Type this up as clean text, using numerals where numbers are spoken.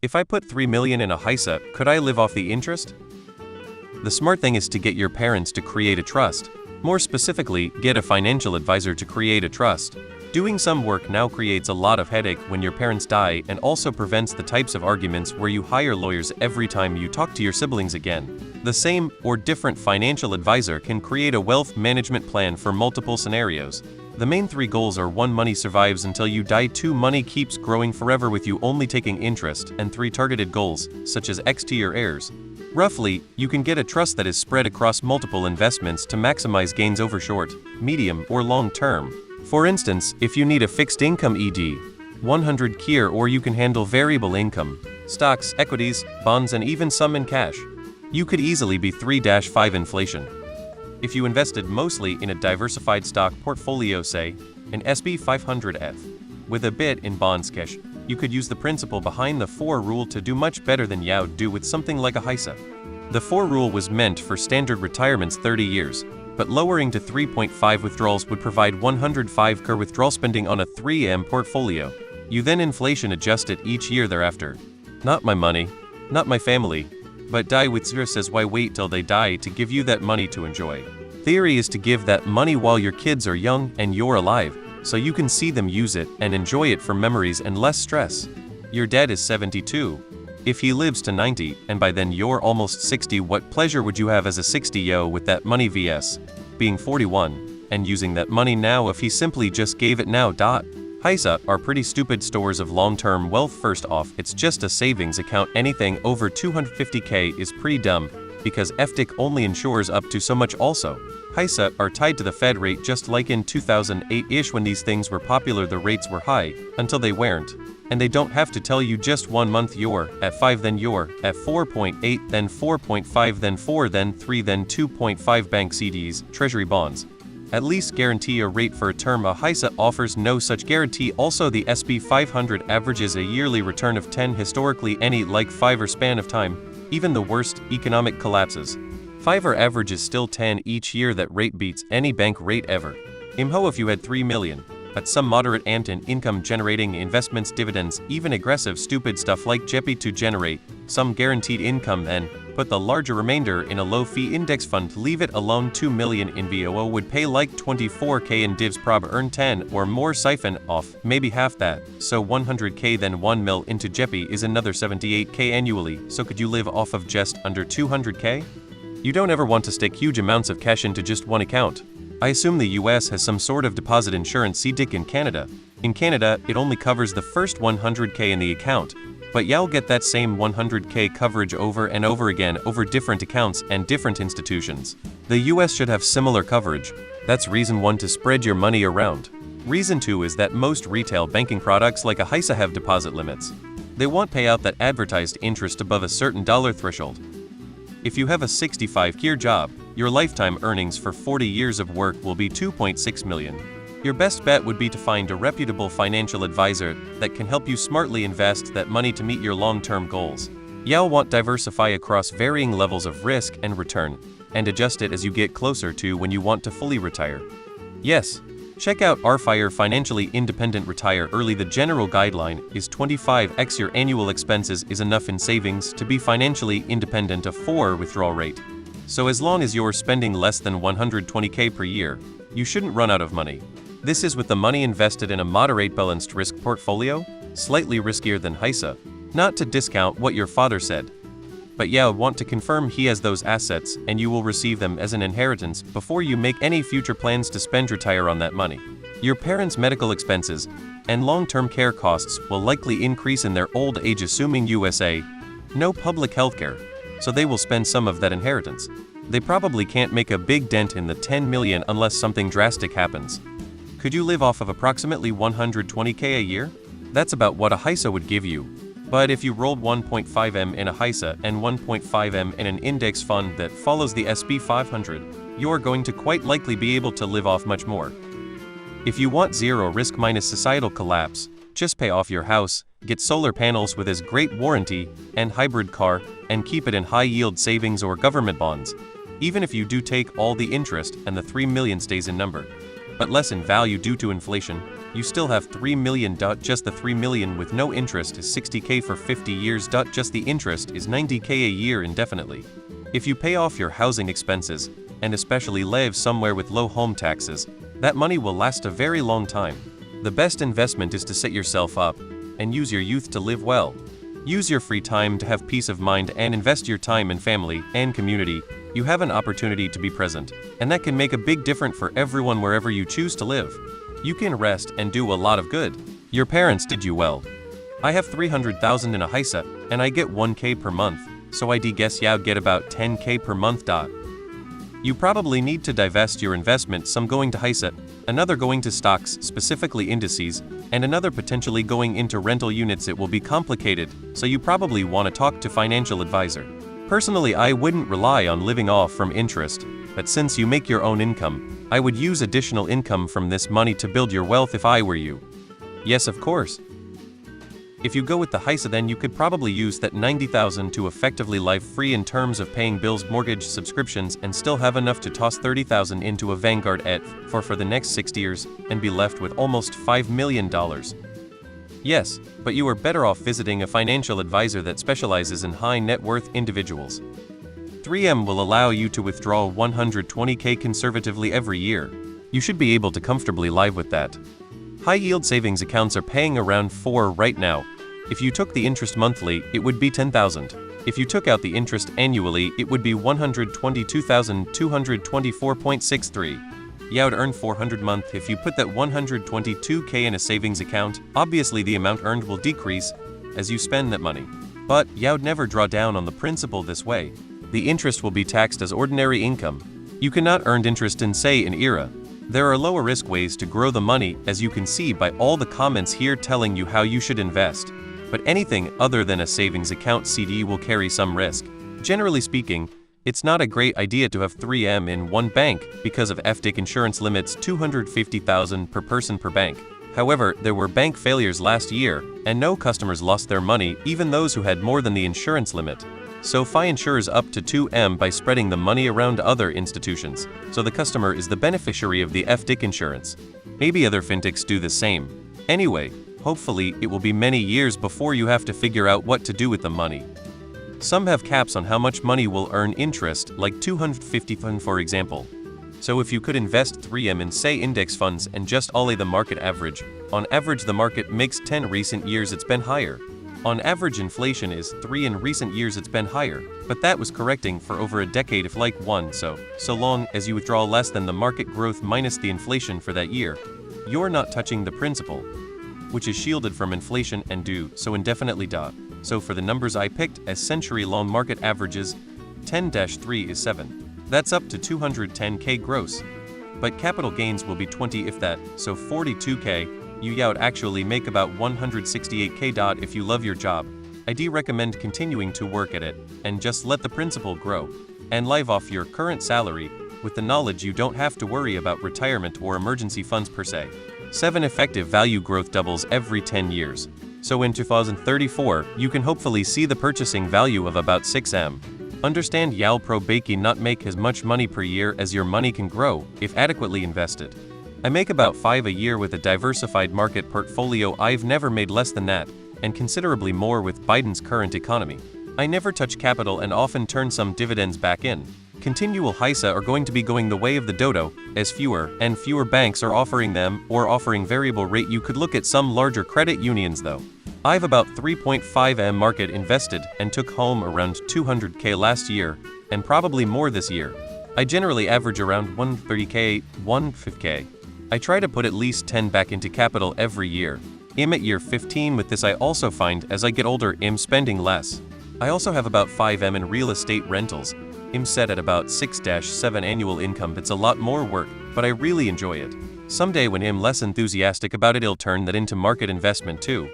If I put 3 million in a HYSA, could I live off the interest? The smart thing is to get your parents to create a trust. More specifically, get a financial advisor to create a trust. Doing some work now creates a lot of headache when your parents die and also prevents the types of arguments where you hire lawyers every time you talk to your siblings again. The same or different financial advisor can create a wealth management plan for multiple scenarios. The main three goals are 1. Money survives until you die. 2. Money keeps growing forever with you only taking interest. And 3. Targeted goals, such as X to your heirs. Roughly, you can get a trust that is spread across multiple investments to maximize gains over short, medium, or long term. For instance, if you need a fixed income ED, 100 KIR, or you can handle variable income, stocks, equities, bonds, and even some in cash, you could easily be 3-5 inflation. If you invested mostly in a diversified stock portfolio, say, an SP 500F, with a bit in bonds cash, you could use the principle behind the 4 rule to do much better than you'd do with something like a HYSA. The 4 rule was meant for standard retirements 30 years, but lowering to 3.5 withdrawals would provide 105 KIR withdrawal spending on a 3M portfolio. You then inflation adjust it each year thereafter. Not my money, not my family, but die with zero says why wait till they die to give you that money to enjoy. Theory is to give that money while your kids are young and you're alive, so you can see them use it and enjoy it for memories and less stress. Your dad is 72. If he lives to 90, and by then you're almost 60, what pleasure would you have as a 60-yo with that money vs. being 41, and using that money now if he simply just gave it now. HYSA are pretty stupid stores of long-term wealth. First off, it's just a savings account. Anything over 250K is pretty dumb, because FDIC only insures up to so much. Also, HYSA are tied to the Fed rate, just like in 2008-ish when these things were popular. The rates were high, until they weren't. And they don't have to tell you just 1 month you're at 5, then you're at 4.8, then 4.5, then 4, then 3, then 2.5. Bank CDs, treasury bonds at least guarantee a rate for a term. A HYSA offers no such guarantee. Also, the SP 500 averages a yearly return of 10. Historically, any like 5 or span of time, even the worst economic collapses, 5-year average is still 10 each year. That rate beats any bank rate ever. Imho, if you had 3 million, but some moderate and in income generating investments, dividends, even aggressive stupid stuff like JEPI to generate some guaranteed income, then put the larger remainder in a low fee index fund. Leave it alone. 2 million in VOO would pay like 24K in divs. Prob earn 10 or more, siphon off maybe half that, so 100K. Then 1 mil into JEPI is another 78K annually. So could you live off of just under 200K? You don't ever want to stick huge amounts of cash into just one account. I assume the US has some sort of deposit insurance. See DIC in Canada. In Canada, it only covers the first 100K in the account, but you'll get that same 100K coverage over and over again over different accounts and different institutions. The US should have similar coverage. That's reason 1 to spread your money around. Reason 2 is that most retail banking products like a HYSA have deposit limits. They won't pay out that advertised interest above a certain dollar threshold. If you have a 65 KIR job, your lifetime earnings for 40 years of work will be 2.6 million. Your best bet would be to find a reputable financial advisor that can help you smartly invest that money to meet your long-term goals. You'll want diversify across varying levels of risk and return, and adjust it as you get closer to when you want to fully retire. Yes, check out RFIRE Financially Independent Retire Early. The general guideline is 25x your annual expenses is enough in savings to be financially independent. A 4 withdrawal rate. So as long as you're spending less than 120K per year, you shouldn't run out of money. This is with the money invested in a moderate balanced risk portfolio, slightly riskier than HYSA. Not to discount what your father said, but want to confirm he has those assets and you will receive them as an inheritance before you make any future plans to spend retire on that money. Your parents' medical expenses and long-term care costs will likely increase in their old age, assuming USA no public health care, so they will spend some of that inheritance. They probably can't make a big dent in the 10 million unless something drastic happens. Could you live off of approximately 120K a year? That's about what a HYSA would give you. But if you rolled 1.5M in a HYSA and 1.5M in an index fund that follows the SP 500, you're going to quite likely be able to live off much more. If you want zero risk minus societal collapse, just pay off your house, get solar panels with as great warranty, and hybrid car, and keep it in high-yield savings or government bonds. Even if you do take all the interest and the 3 million stays in number, but less in value due to inflation, you still have 3 million. Just the 3 million with no interest is 60k for 50 years. Just the interest is 90k a year indefinitely. If you pay off your housing expenses, and especially live somewhere with low home taxes, that money will last a very long time. The best investment is to set yourself up and use your youth to live well. Use your free time to have peace of mind and invest your time in family and community. You have an opportunity to be present, and that can make a big difference for everyone wherever you choose to live. You can rest and do a lot of good. Your parents did you well. I have 300,000 in a HYSA, and I get 1k per month, so I guess you get about 10k per month. You probably need to divest your investment, some going to HYSA, another going to stocks, specifically indices, and another potentially going into rental units. It will be complicated, so you probably want to talk to financial advisor. Personally, I wouldn't rely on living off from interest, but since you make your own income, I would use additional income from this money to build your wealth if I were you. Yes, of course. If you go with the HYSA, then you could probably use that 90,000 to effectively live free in terms of paying bills, mortgage, subscriptions, and still have enough to toss 30,000 into a Vanguard ETF for the next 6 years and be left with almost $5 million. Yes, but you are better off visiting a financial advisor that specializes in high net worth individuals. 3M will allow you to withdraw 120k conservatively every year. You should be able to comfortably live with that. High-yield savings accounts are paying around 4 right now. If you took the interest monthly, it would be 10,000. If you took out the interest annually, it would be 122,224.63. You would earn 400 month. If you put that 122k in a savings account, obviously the amount earned will decrease as you spend that money. But you would never draw down on the principal this way. The interest will be taxed as ordinary income. You cannot earn interest in, say, an IRA. There are lower risk ways to grow the money, as you can see by all the comments here telling you how you should invest. But anything other than a savings account CD will carry some risk. Generally speaking, it's not a great idea to have 3M in one bank because of FDIC insurance limits $250,000 per person per bank. However, there were bank failures last year, and no customers lost their money, even those who had more than the insurance limit. So FI insures up to 2M by spreading the money around other institutions, so the customer is the beneficiary of the FDIC insurance. Maybe other fintechs do the same. Anyway, hopefully it will be many years before you have to figure out what to do with the money. Some have caps on how much money will earn interest, like 250 fund for example. So if you could invest 3M in, say, index funds and just only the market average, on average the market makes 10 recent years it's been higher. On average inflation is 3 in recent years it's been higher, but that was correcting for over a decade if like 1 so long as you withdraw less than the market growth minus the inflation for that year, you're not touching the principal, which is shielded from inflation and do so indefinitely. So for the numbers I picked as century-long market averages, 10-3 is 7. That's up to 210k gross. But capital gains will be 20 if that, so 42k. You would actually make about 168k. If you love your job, I do recommend continuing to work at it and just let the principal grow and live off your current salary with the knowledge you don't have to worry about retirement or emergency funds per se. 7 effective value growth doubles every 10 years. So in 2034, you can hopefully see the purchasing value of about 6M. Understand you'll probably not make as much money per year as your money can grow if adequately invested. I make about 5 a year with a diversified market portfolio. I've never made less than that, and considerably more with Biden's current economy. I never touch capital and often turn some dividends back in. Continual HYSA are going to be going the way of the dodo, as fewer and fewer banks are offering them or offering variable rate. You could look at some larger credit unions though. I've about 3.5M market invested and took home around 200k last year, and probably more this year. I generally average around 130k, 150k. I try to put at least 10 back into capital every year. I'm at year 15 with this. I also find as I get older I'm spending less. I also have about 5M in real estate rentals. I'm set at about 6-7 annual income. It's a lot more work, but I really enjoy it. Someday when I'm less enthusiastic about it, I'll turn that into market investment too.